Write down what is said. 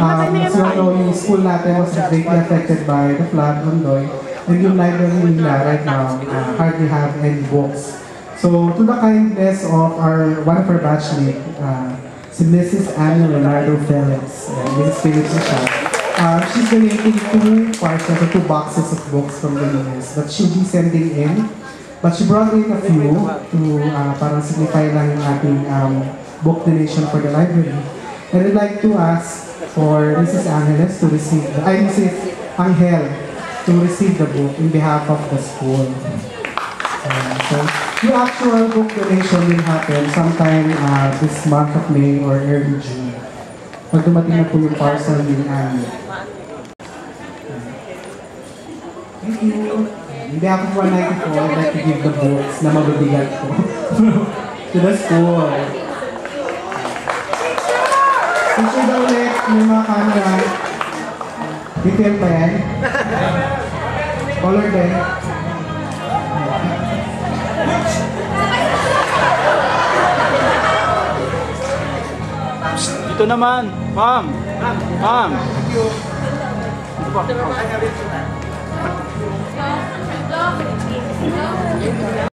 As you know, yung school natin was greatly affected by the flood, Londoy. And yung library nila right now hardly have any books. So, to the kindness of one of our batchmate, si Mrs. Annie Leonardo Felix, Mrs. Felix siya, she's donating 2 parcels or 2 boxes of books from the Linis that she'll be sending in. But she brought in a few to parang signify lang yung ating book donation for the library. And I'd like to ask for Mrs. Angeles to receive, Mrs. Angel to receive the book in behalf of the school. So, the actual book donation will happen sometime this month of May or early June. Pag dumating na po yung parcel ni Annie. Thank you. In behalf of 194, I'd like to give the books na mabibigat po to the school. Picture daw ulit, may mga camera. Detail pa yan. Color din. Ito naman, ma'am. Ma'am. Ito pa.